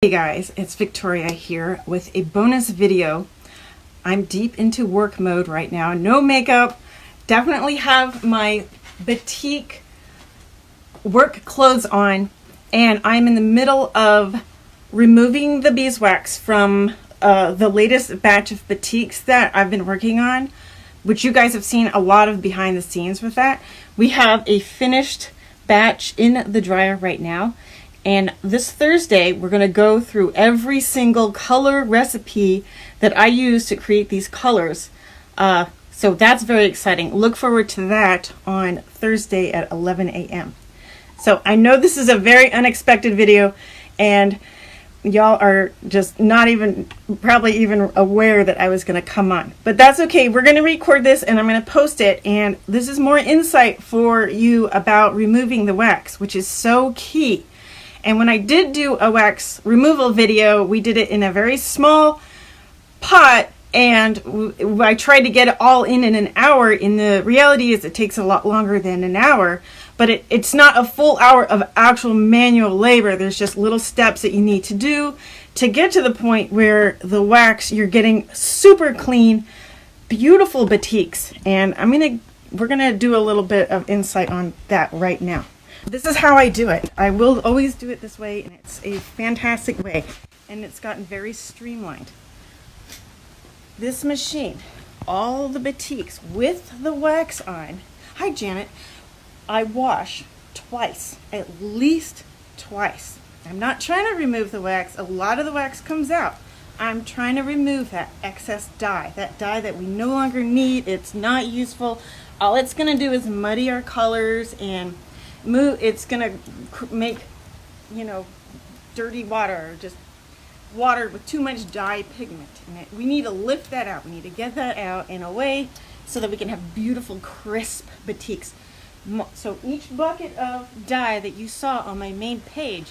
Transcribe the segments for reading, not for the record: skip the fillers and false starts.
Hey guys, it's Victoria here with a bonus video. I'm deep into work mode right now. No makeup. Definitely have my Batik work clothes on, and I'm in the middle of removing the beeswax from the latest batch of Batiks that I've been working on, which you guys have seen a lot of behind the scenes with that. We have a finished batch in the dryer right now. And this Thursday, we're going to go through every single color recipe that I use to create these colors. So that's very exciting. Look forward to that on Thursday at 11 a.m. So I know this is a very unexpected video, and y'all are just not even, probably even aware that I was going to come on. But that's okay. We're going to record this and I'm going to post it. And this is more insight for you about removing the wax, which is so key. And when I did do a wax removal video, we did it in a very small pot, and I tried to get it all in an hour. And the reality is it takes a lot longer than an hour, but it's not a full hour of actual manual labor. There's just little steps that you need to do to get to the point where the wax, you're getting super clean, beautiful batiks. And we're gonna do a little bit of insight on that right now. This is how I do it. I will always do it this way, and it's a fantastic way, and it's gotten very streamlined. This machine, all the batiks with the wax on, hi Janet, I wash twice, at least twice. I'm not trying to remove the wax. A lot of the wax comes out. I'm trying to remove that excess dye, that dye that we no longer need. It's not useful. All it's going to do is muddy our colors and it's gonna make, dirty water, or just water with too much dye pigment in it. We need to lift that out. We need to get that out in a way so that we can have beautiful, crisp batiks. So each bucket of dye that you saw on my main page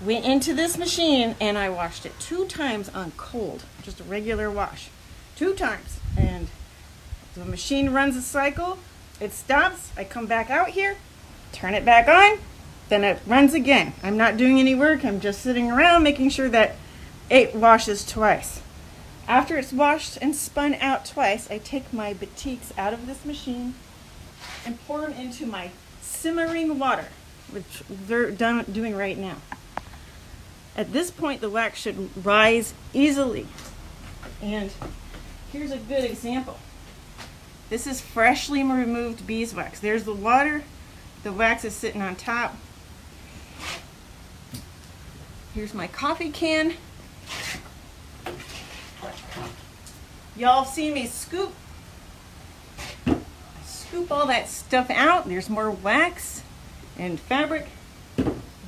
went into this machine, and I washed it 2 times on cold, just a regular wash, 2 times. And the machine runs a cycle, it stops, I come back out here, turn it back on, then it runs again. I'm not doing any work. I'm just sitting around making sure that it washes twice. After it's washed and spun out twice, I take my batiks out of this machine and pour them into my simmering water, which they're doing right now. At this point, the wax should rise easily. And here's a good example. This is freshly removed beeswax. There's the water. The wax is sitting on top. Here's my coffee can. Y'all see me scoop all that stuff out. There's more wax and fabric.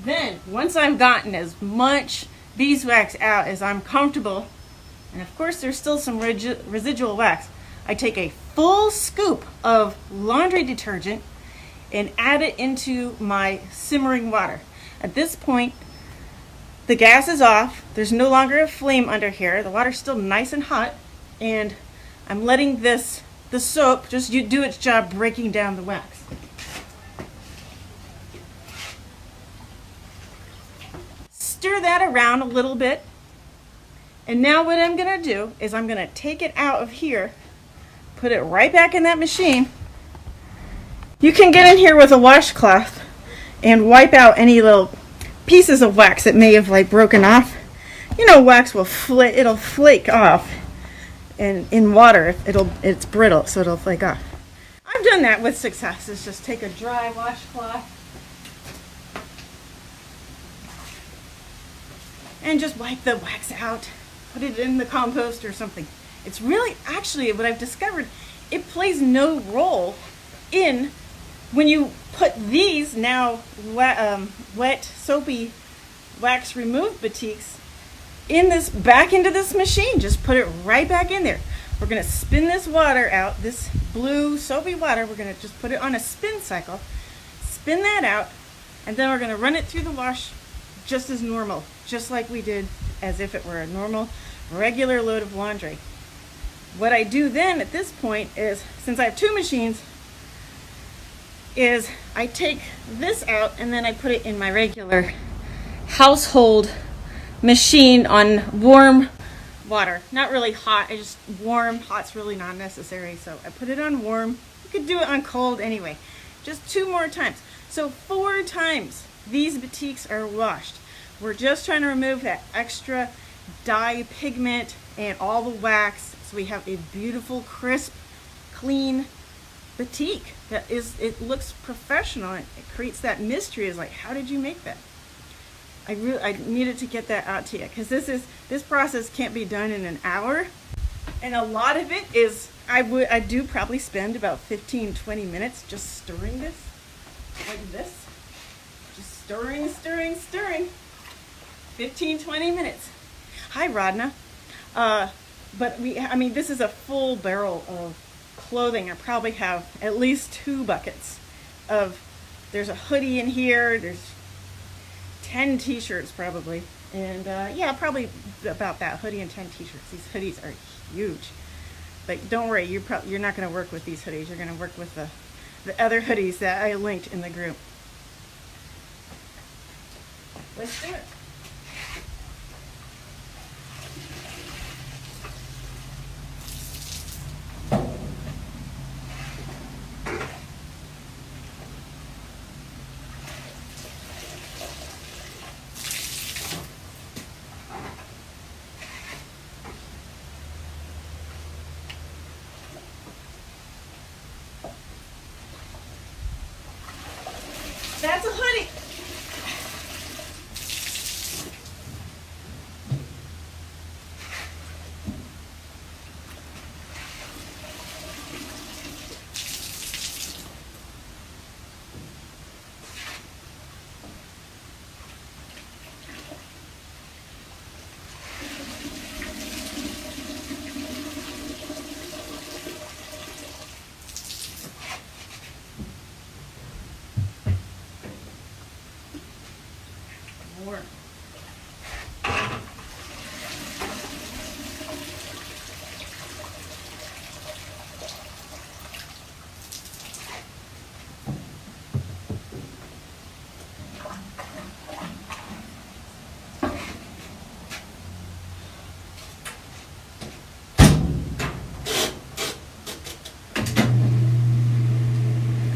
Then, once I've gotten as much beeswax out as I'm comfortable, and of course there's still some residual wax, I take a full scoop of laundry detergent and add it into my simmering water. At this point, the gas is off. There's no longer a flame under here. The water's still nice and hot, and I'm letting the soap just do its job breaking down the wax. Stir that around a little bit, and now what I'm gonna do is I'm gonna take it out of here, put it right back in that machine. You can get in here with a washcloth and wipe out any little pieces of wax that may have broken off. Wax will it'll flake off, and in water it's brittle, so it'll flake off. I've done that with success. Is just take a dry washcloth and just wipe the wax out, put it in the compost or something. It's really, actually, what I've discovered, it plays no role in when you put these now wet, soapy, wax removed batiks back into this machine. Just put it right back in there. We're gonna spin this water out, this blue soapy water. We're gonna just put it on a spin cycle, spin that out, and then we're gonna run it through the wash just as normal, just like we did as if it were a normal, regular load of laundry. What I do then at this point is, since I have 2 machines, is I take this out and then I put it in my regular household machine on warm water. Not really hot, I just warm. Hot's really not necessary, so I put it on warm. You could do it on cold anyway. Just 2 more times. So 4 times these batiks are washed. We're just trying to remove that extra dye pigment and all the wax, so we have a beautiful, crisp, clean batik that is, it looks professional. It creates that mystery. Is like, how did you make that? I needed to get that out to you, because this process can't be done in an hour, and a lot of it is I do probably spend about 15-20 minutes just stirring this like this, just stirring 15-20 minutes. Hi Rodna. But I mean this is a full barrel of clothing. I probably have at least 2 buckets of, there's a hoodie in here, there's 10 t-shirts probably, and yeah, probably about that, hoodie and 10 t-shirts. These hoodies are huge, but don't worry, you're not going to work with these hoodies. You're going to work with the other hoodies that I linked in the group. Let's do it. That's a hoodie. More.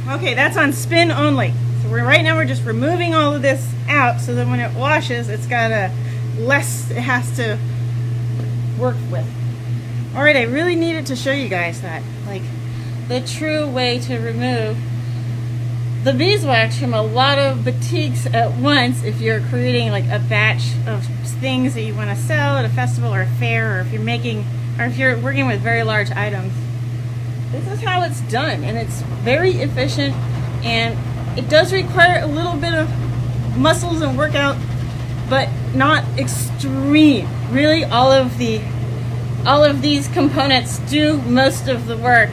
Okay, that's on spin only. So right now we're just removing all of this out, so that when it washes, it's got a less it has to work with. All right, I really needed to show you guys that, like, the true way to remove the beeswax from a lot of batiks at once. If you're creating like a batch of things that you want to sell at a festival or a fair, or if you're making, or if you're working with very large items, this is how it's done, and it's very efficient, and it does require a little bit of muscles and workout, but not extreme. Really, all of these components do most of the work,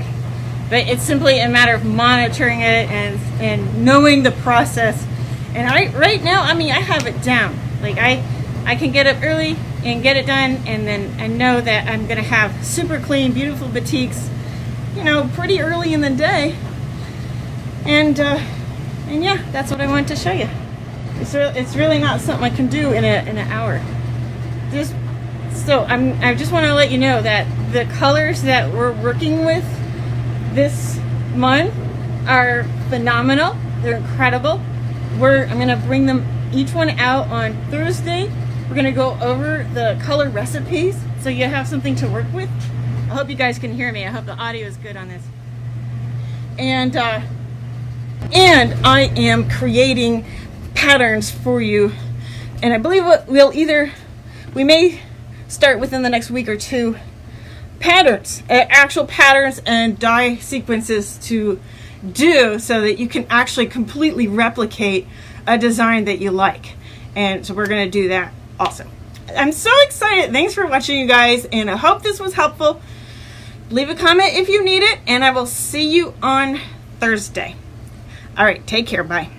but it's simply a matter of monitoring it and knowing the process. And right now, I mean, I have it down. Like I can get up early and get it done, and then I know that I'm gonna have super clean, beautiful batiks, you know, pretty early in the day. And yeah, that's what I wanted to show you. It's really not something I can do in an hour. I just want to let you know that the colors that we're working with this month are phenomenal. They're incredible. I'm going to bring them each one out on Thursday. We're going to go over the color recipes so you have something to work with. I hope you guys can hear me. I hope the audio is good on this. And I am creating patterns for you, and I believe we may start within the next week or 2 patterns, actual patterns and dye sequences to do, so that you can actually completely replicate a design that you like. And so we're going to do that also. I'm so excited. Thanks for watching, you guys, and I hope this was helpful. Leave a comment if you need it, and I will see you on Thursday. All right, take care. Bye.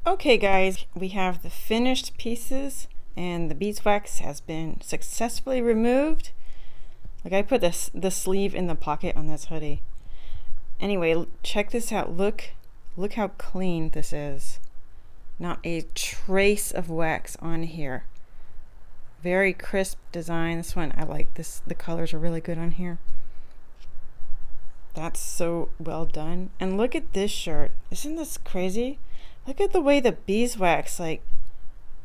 Okay, guys, we have the finished pieces, and the beeswax has been successfully removed. Like, I put the sleeve in the pocket on this hoodie. Anyway, check this out. Look how clean this is. Not a trace of wax on here. Very crisp design. This one, I like this. The colors are really good on here. That's so well done. And look at this shirt. Isn't this crazy? Look at the way the beeswax, like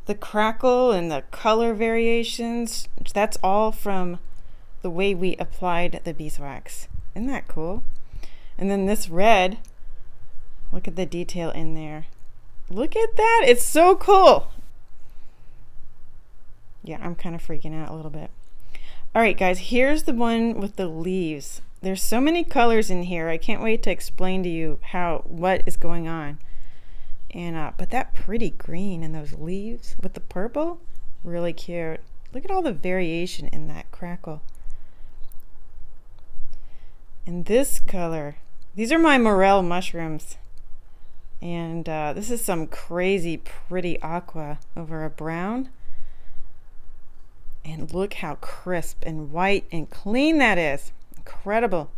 the crackle and the color variations. That's all from the way we applied the beeswax. Isn't that cool? And then this red, look at the detail in there. Look at that. It's so cool. Yeah, I'm kind of freaking out a little bit. All right, guys, here's the one with the leaves. There's so many colors in here. I can't wait to explain to you what is going on. And but that pretty green and those leaves with the purple, really cute. Look at all the variation in that crackle. And this color, these are my morel mushrooms. And this is some crazy pretty aqua over a brown. And look how crisp and white and clean that is. Incredible.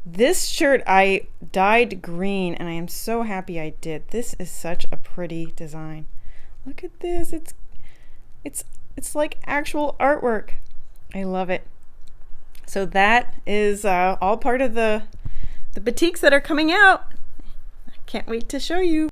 This shirt I dyed green, and I am so happy I did. This is such a pretty design. Look at this. It's like actual artwork. I love it. So that is all part of the batiks that are coming out. I can't wait to show you.